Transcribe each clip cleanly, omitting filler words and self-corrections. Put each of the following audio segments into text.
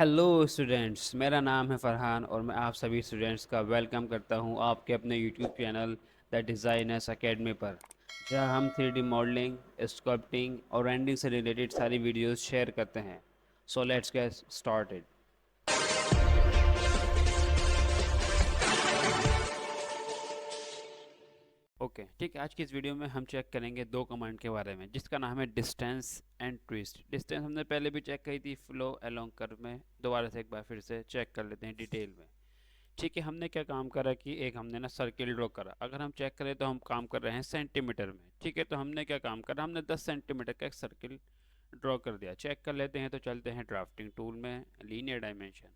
Hello students, मेरा नाम है फरहान और मैं आप सभी स्टूडेंट्स का वेलकम करता हूं आपके अपने YouTube channel the designers academy पर, जहां हम 3D मॉडलिंग, स्कल्पटिंग और रेंडिंग से रिलेटेड सारी वीडियोस शेयर करते हैं। So let's get started. Okay ठीक है, आज की इस वीडियो में हम चेक करेंगे दो कमांड के बारे में, जिसका नाम है डिस्टेंस एंड ट्विस्ट। डिस्टेंस हमने पहले भी चेक की थी फ्लो अलोंग कर्व में। दोबारा से एक बार फिर से चेक कर लेते हैं डिटेल में। ठीक है, हमने क्या काम करा कि एक हमने ना सर्किल ड्रॉ करा। अगर हम चेक करें तो हम काम कर रहे हैं सेंटीमीटर में। ठीक है, तो हमने क्या काम करा, हमने 10 सेंटीमीटर का एक सर्किल ड्रॉ कर दिया। चेक कर लेते हैं, तो चलते हैं ड्राफ्टिंग टूल में, लीनियर डायमेंशन,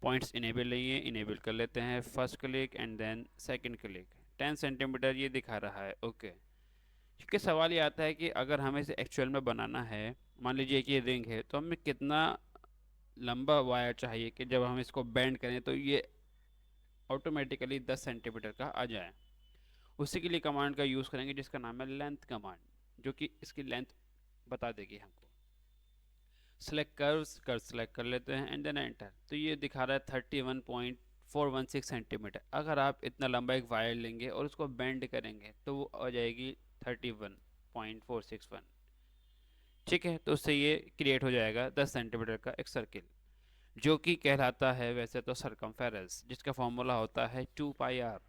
पॉइंट्स इनेबल नहीं है, इनेबल कर लेते हैं। First click and then second click. 10 centimetre ये दिखा रहा है। ओके, क्योंकि सवाल ये आता है कि अगर हमें इसे एक्चुअल में बनाना है, मान लीजिए कि ये रिंग है, तो हमें कितना लंबा वायर चाहिए कि जब हम इसको बेंड करें तो ये ऑटोमेटिकली 10 सेंटीमीटर का आ जाए। उसी के लिए कमांड का यूज़ करेंगे जिसका नाम है लेंथ कमांड, जो कि इसकी लेंथ बता देगी हमको। सेलेक्ट कर्व्स, कर्व सेलेक्ट कर लेते हैं एंड देन एंटर। तो ये दिखा रहा है 31.416 सेंटीमीटर। अगर आप इतना लंबा एक वायर लेंगे और उसको बेंड करेंगे तो वो आ जाएगी 31.461। ठीक है, तो उससे ये क्रिएट हो जाएगा 10 सेंटीमीटर का एक सर्किल, जो कि कहलाता है वैसे तो सरकमफेरेंस, जिसका फॉर्मूला होता है 2 पाई आर।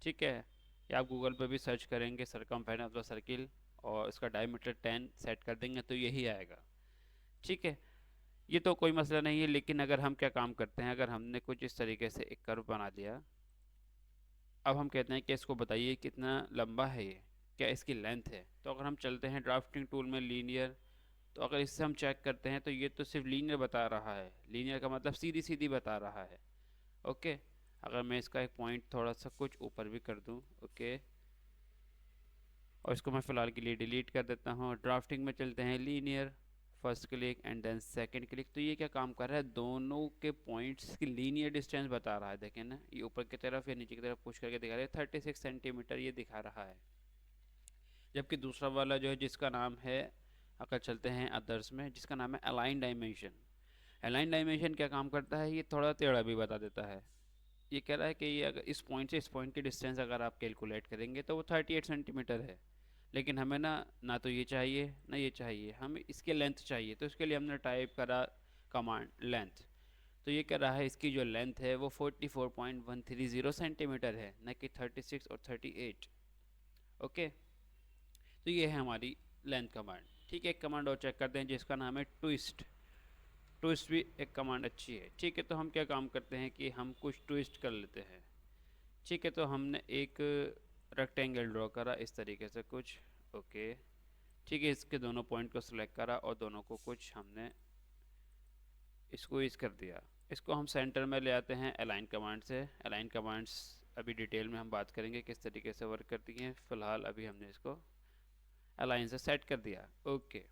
ठीक है, या आप गूगल पे भी सर्च करेंगे सरकमफेरेंस ऑफ द सर्किल और इसका डायमीटर 10 सेट कर देंगे तो यही आएगा। ठीक है, ये तो कोई मसला नहीं है, लेकिन अगर हम क्या काम करते हैं, अगर हमने कुछ इस तरीके से एक कर्व बना दिया, अब हम कहते हैं कि इसको बताइए कितना लंबा है ये, क्या इसकी लेंथ है। तो अगर हम चलते हैं ड्राफ्टिंग टूल में लीनियर, तो अगर इससे हम चेक करते हैं तो ये तो सिर्फ लीनियर बता रहा है। लीनियर का मतलब सीधी सीधी बता रहा है। ओके, अगर मैं इसका एक पॉइंट थोड़ा सा कुछ ऊपर भी कर दूं, ओके, और इसको मैं फ़िलहाल के लिए डिलीट कर देता हूँ। ड्राफ्टिंग में चलते हैं linear, first click and then second click. तो ये क्या काम कर रहा है, दोनों के पॉइंट्स की लीनियर डिस्टेंस बता रहा है। देखें ना, ये ऊपर की तरफ या नीचे की तरफ पुश करके दिखा रहा है, 36 सेंटीमीटर ये दिखा रहा है। जबकि दूसरा वाला जो है, जिसका नाम है, अगर चलते हैं अदर्स में, जिसका नाम है अलाइन डायमेंशन। अलाइन डायमेंशन क्या काम करता है, ये थोड़ा टेढ़ा भी बता देता है। ये कह रहा है कि ये अगर इस पॉइंट से इस पॉइंट की डिस्टेंस अगर आप कैलकुलेट करेंगे तो वो 38 सेंटीमीटर है। लेकिन हमें ना ना तो ये चाहिए ना ये चाहिए, हमें इसके लेंथ चाहिए। तो इसके लिए हमने टाइप करा कमांड लेंथ। तो ये कह रहा है इसकी जो लेंथ है वो 44.130 सेंटीमीटर है, न कि 36 और 38। ओके, तो ये है हमारी लेंथ कमांड। ठीक है, एक कमांड और चेक करते हैं जिसका नाम है ट्विस्ट। ट्विस्ट भी एक कमांड अच्छी है। ठीक है, तो हम क्या काम करते हैं कि हम कुछ ट्विस्ट कर लेते हैं। ठीक है, तो हमने एक रेक्टेंगल ड्रॉ करा इस तरीके से कुछ। ओके, ठीक है, इसके दोनों पॉइंट को सिलेक्ट करा और दोनों को कुछ हमने इसको इस कर दिया। इसको हम सेंटर में ले आते हैं अलाइन कमांड से। अलाइन कमांड्स अभी डिटेल में हम बात करेंगे किस तरीके से वर्क करती हैं। फ़िलहाल अभी हमने इसको अलाइन से सेट कर दिया। ओके,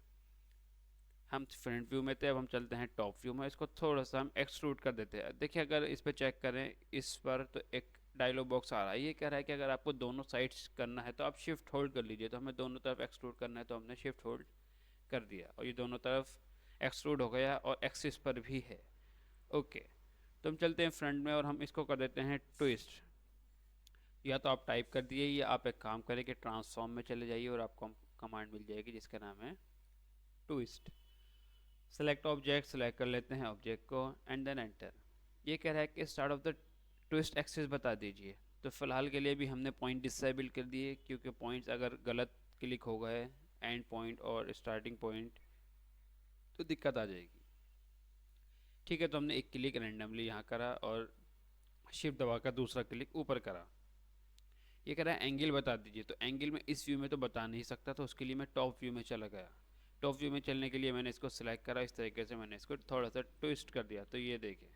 हम फ्रंट व्यू में थे, अब हम चलते हैं टॉप व्यू में। इसको थोड़ा सा हम एक्सट्रूड कर देते हैं। देखिए, अगर इस पर चेक करें इस पर, तो एक डायलॉग बॉक्स आ रहा है। ये कह रहा है कि अगर आपको दोनों साइड्स करना है तो आप शिफ्ट होल्ड कर लीजिए। तो हमें दोनों तरफ एक्सट्रूड करना है, तो हमने शिफ्ट होल्ड कर दिया और ये दोनों तरफ एक्सट्रूड हो गया और एक्सिस पर भी है। ओके, तो हम चलते हैं फ्रंट में और हम इसको कर देते हैं ट्विस्ट। या तो आप टाइप कर दिए, या आप एक काम करें कि ट्रांसफॉर्म में चले जाइए और आपको कमांड मिल जाएगी जिसका नाम है ट्विस्ट। सेलेक्ट ऑब्जेक्ट, सेलेक्ट कर लेते हैं ऑब्जेक्ट को एंड देन एंटर। ये कह रहा है कि start of the twist axis बता दीजिए। तो फिलहाल के लिए भी हमने पॉइंट डिसेबल कर दिए, क्योंकि पॉइंट्स अगर गलत क्लिक हो गए, एंड पॉइंट और स्टार्टिंग पॉइंट, तो दिक्कत आ जाएगी। ठीक है, तो हमने एक क्लिक रैंडमली यहाँ करा और शिफ्ट दबाकर दूसरा क्लिक ऊपर करा। ये कह रहा है एंगल बता दीजिए। तो एंगल में इस व्यू में तो बता नहीं सकता, तो उसके लिए मैं टॉप व्यू में चला गया। टॉप व्यू में चलने के लिए मैंने इसको सिलेक्ट करा, इस तरीके से मैंने इसको थोड़ा सा ट्विस्ट कर दिया। तो ये देखें,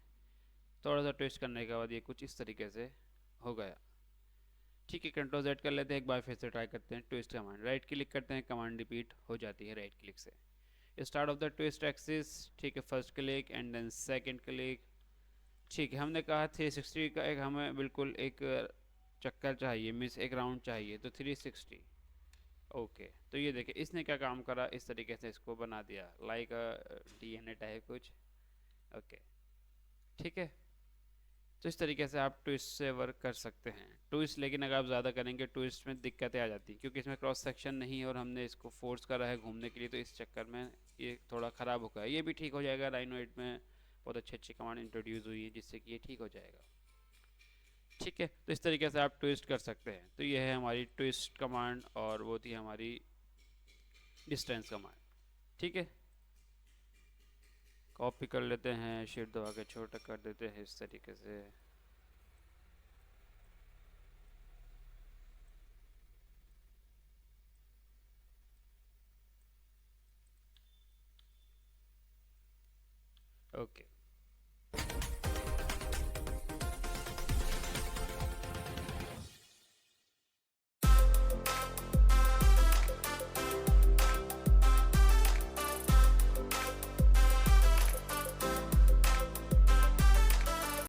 थोड़ा सा ट्विस्ट करने के बाद ये कुछ इस तरीके से हो गया। ठीक है, कंट्रोल Z कर लेते हैं, एक बार फिर से ट्राई करते हैं ट्विस्ट कमांड। राइट क्लिक करते हैं, कमांड रिपीट हो जाती है राइट क्लिक से। Start of the twist axis. ठीक है, first click and then second click. ठीक है, हमने कहा 360 का एक हमें बिल्कुल एक चक्कर चाहिए, मीन्स एक राउंड चाहिए, तो 360। ओके, तो ये देखिए इसने क्या काम करा, इस तरीके से इसको बना दिया लाइक DNA टाइप कुछ। ओके, ठीक है। तो इस तरीके से आप ट्विस्ट से वर्क कर सकते हैं। ट्विस्ट लेकिन अगर आप ज़्यादा करेंगे ट्विस्ट में दिक्कतें आ जाती हैं, क्योंकि इसमें क्रॉस सेक्शन नहीं है और हमने इसको फोर्स करा है घूमने के लिए, तो इस चक्कर में ये थोड़ा ख़राब होगा। ये भी ठीक हो जाएगा, राइनोइड में बहुत अच्छी अच्छी कमांड इंट्रोड्यूस हुई है जिससे कि ये ठीक हो जाएगा। ठीक है, तो इस तरीके से आप ट्विस्ट कर सकते हैं। तो ये है हमारी ट्विस्ट कमांड और वो थी हमारी डिस्टेंस कमांड। ठीक है, कॉपी कर लेते हैं, शिफ्ट दबा के छोटा कर देते हैं इस तरीके से।